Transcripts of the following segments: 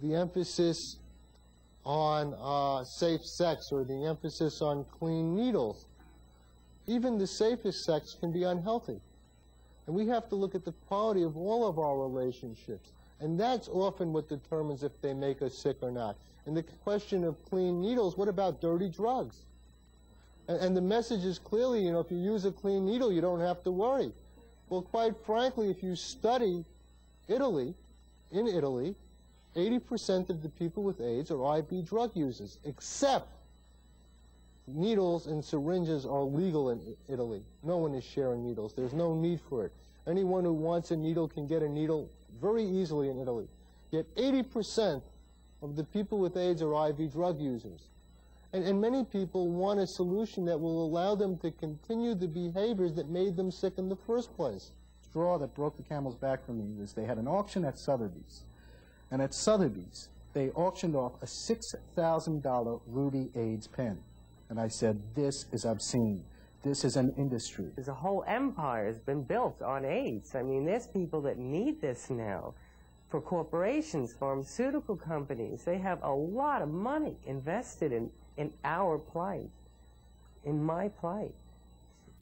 the emphasis on safe sex or the emphasis on clean needles. Even the safest sex can be unhealthy. And we have to look at the quality of all of our relationships. And that's often what determines if they make us sick or not. And the question of clean needles, what about dirty drugs? And the message is clearly, you know, if you use a clean needle, you don't have to worry. Well, quite frankly, if you study Italy, in Italy, 80% of the people with AIDS are IV drug users, except needles and syringes are legal in Italy. No one is sharing needles. There's no need for it. Anyone who wants a needle can get a needle very easily in Italy. Yet 80% of the people with AIDS are IV drug users. And many people want a solution that will allow them to continue the behaviors that made them sick in the first place. The straw that broke the camel's back for me was they had an auction at Sotheby's. And at Sotheby's, they auctioned off a $6,000 Rudy AIDS pen. And I said, this is obscene. This is an industry. There's a whole empire has been built on AIDS. I mean, there's people that need this now. For corporations, pharmaceutical companies, they have a lot of money invested in our plight, in my plight.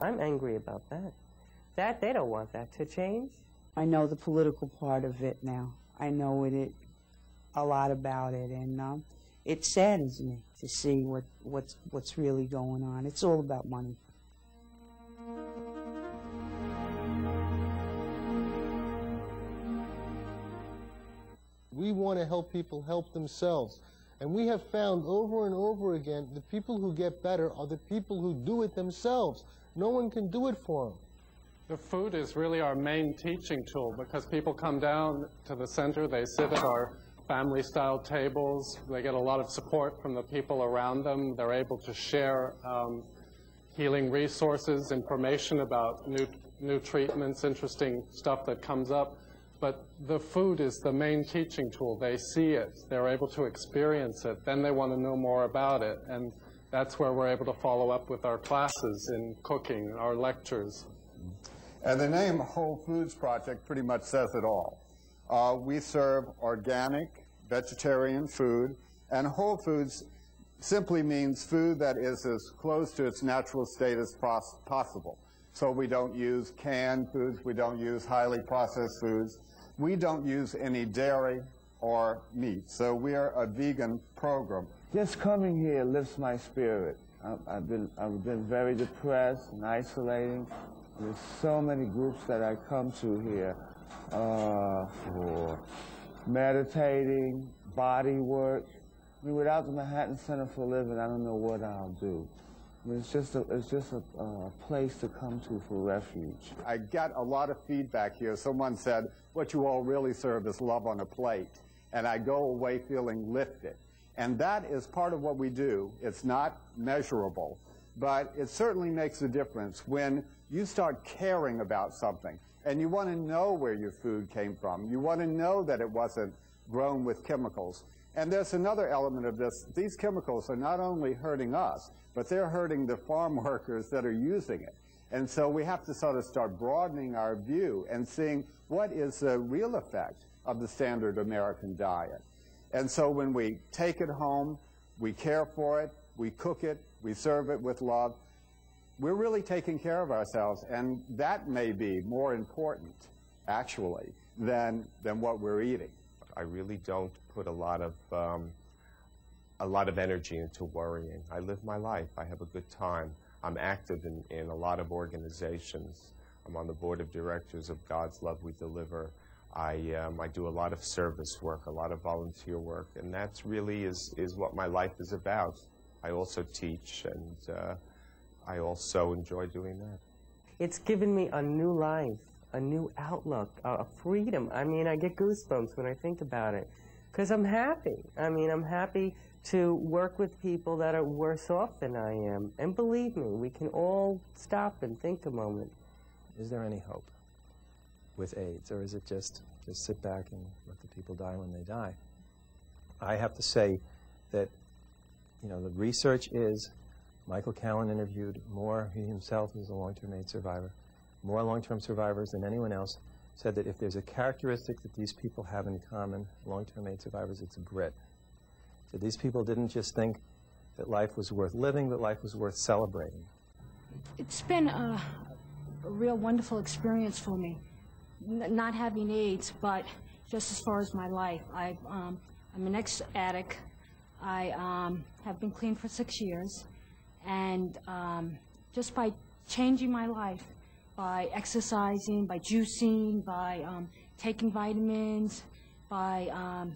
I'm angry about that. They don't want that to change. I know the political part of it now. I know a lot about it, and it saddens me to see what's really going on. It's all about money. We want to help people help themselves. And we have found over and over again, the people who get better are the people who do it themselves. No one can do it for them. The food is really our main teaching tool because people come down to the center, they sit at our family-style tables, they get a lot of support from the people around them, they're able to share healing resources, information about new treatments, interesting stuff that comes up. But the food is the main teaching tool. They see it, they're able to experience it, then they want to know more about it. And that's where we're able to follow up with our classes in cooking, our lectures. And the name Whole Foods Project pretty much says it all. We serve organic, vegetarian food, and whole foods simply means food that is as close to its natural state as possible. So we don't use canned foods, we don't use highly processed foods, we don't use any dairy or meat. So we are a vegan program. Just coming here lifts my spirit. I've been very depressed and isolating. There's so many groups that I come to here for meditating, body work. I mean, without the Manhattan Center for Living, I don't know what I'll do. I mean, it's just a place to come to for refuge. I got a lot of feedback here. Someone said, what you all really serve is love on a plate. And I go away feeling lifted. And that is part of what we do. It's not measurable, but it certainly makes a difference when you start caring about something and you want to know where your food came from. You want to know that it wasn't grown with chemicals. And there's another element of this. These chemicals are not only hurting us, but they're hurting the farm workers that are using it. And so we have to sort of start broadening our view and seeing what is the real effect of the standard American diet. And so when we take it home, we care for it, we cook it, we serve it with love, we're really taking care of ourselves. And that may be more important, actually, than what we're eating. I really don't put a lot of energy into worrying. I live my life. I have a good time. I'm active in a lot of organizations. I'm on the board of directors of God's Love We Deliver. I do a lot of service work, a lot of volunteer work, and that's really is what my life is about. I also teach, and I also enjoy doing that. It's given me a new life, a new outlook, a freedom. I mean, I get goosebumps when I think about it, because I'm happy. I mean, I'm happy to work with people that are worse off than I am. And believe me, we can all stop and think a moment. Is there any hope with AIDS, or is it just sit back and let the people die when they die? I have to say that, you know, the research is, Michael Cowan interviewed more, he himself is a long-term AIDS survivor, more long-term survivors than anyone else, said that if there's a characteristic that these people have in common, long-term AIDS survivors, it's grit. So these people didn't just think that life was worth living, that life was worth celebrating. It's been a real wonderful experience for me, not having AIDS, but just as far as my life. I'm an ex-addict. I have been clean for 6 years, and just by changing my life, by exercising, by juicing, by taking vitamins, by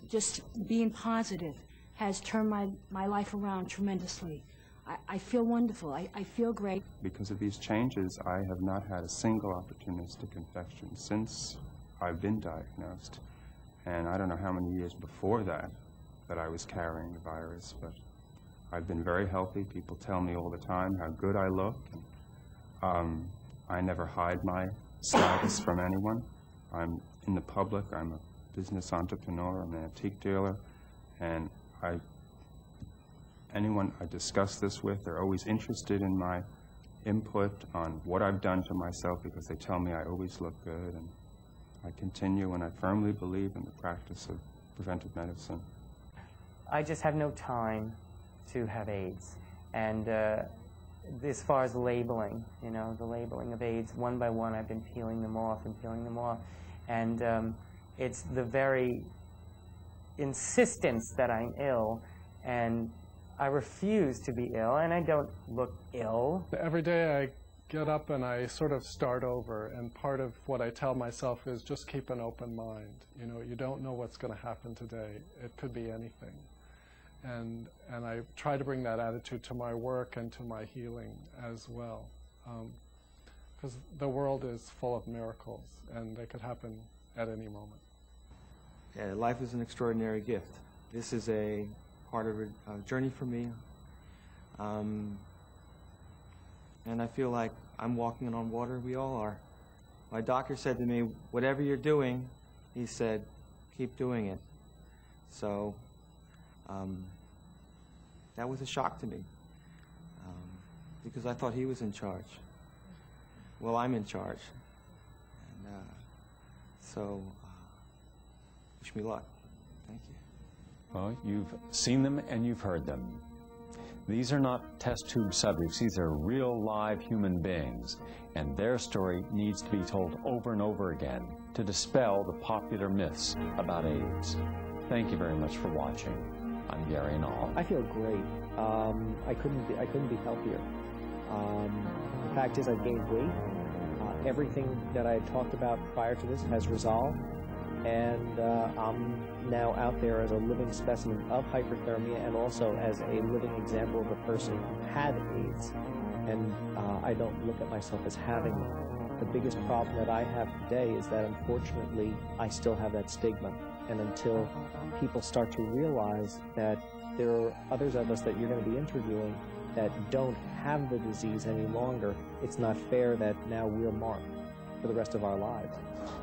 just being positive, has turned my life around tremendously. I feel wonderful. I feel great. Because of these changes, I have not had a single opportunistic infection since I've been diagnosed. And I don't know how many years before that I was carrying the virus, but I've been very healthy. People tell me all the time how good I look. And, I never hide my status from anyone. I'm in the public. I'm a business entrepreneur. I'm an antique dealer. And anyone I discuss this with, they're always interested in my input on what I've done to myself because they tell me I always look good. And I continue, and I firmly believe in the practice of preventive medicine. I just have no time to have AIDS. And as far as labeling, you know, the labeling of AIDS, one by one I've been peeling them off and peeling them off. And it's the very insistence that I'm ill, and I refuse to be ill, and I don't look ill. Every day I get up and I sort of start over, and part of what I tell myself is just keep an open mind. You know, you don't know what's going to happen today. It could be anything. And I try to bring that attitude to my work and to my healing as well. Because the world is full of miracles, and they could happen at any moment. Yeah, life is an extraordinary gift. This is a part of a journey for me. And I feel like I'm walking on water. We all are. My doctor said to me, whatever you're doing, he said, keep doing it. So that was a shock to me because I thought he was in charge. Well, I'm in charge. And so wish me luck. Thank you. Well, you've seen them and you've heard them. These are not test tube subjects. These are real, live human beings, and their story needs to be told over and over again to dispel the popular myths about AIDS. Thank you very much for watching. I'm Gary Null. I feel great. I couldn't be healthier. The fact is, I've gained weight. Everything that I had talked about prior to this has resolved, and I'm now out there as a living specimen of hyperthermia and also as a living example of a person who had AIDS. And I don't look at myself as having it. The biggest problem that I have today is that, unfortunately, I still have that stigma. And until people start to realize that there are others of us that you're going to be interviewing that don't have the disease any longer, it's not fair that now we're marked for the rest of our lives.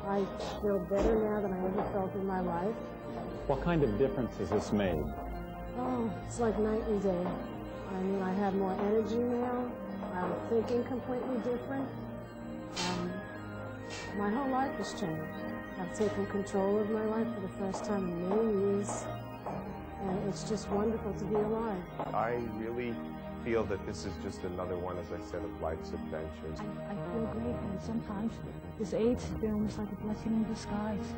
I feel better now than I ever felt in my life. What kind of difference has this made? Oh, it's like night and day. I mean, I have more energy now. I'm thinking completely different. My whole life has changed. I've taken control of my life for the first time in many years, and it's just wonderful to be alive. I really feel that this is just another one, as I said, of life's adventures. I feel great, and sometimes this AIDS has been almost like a blessing in disguise.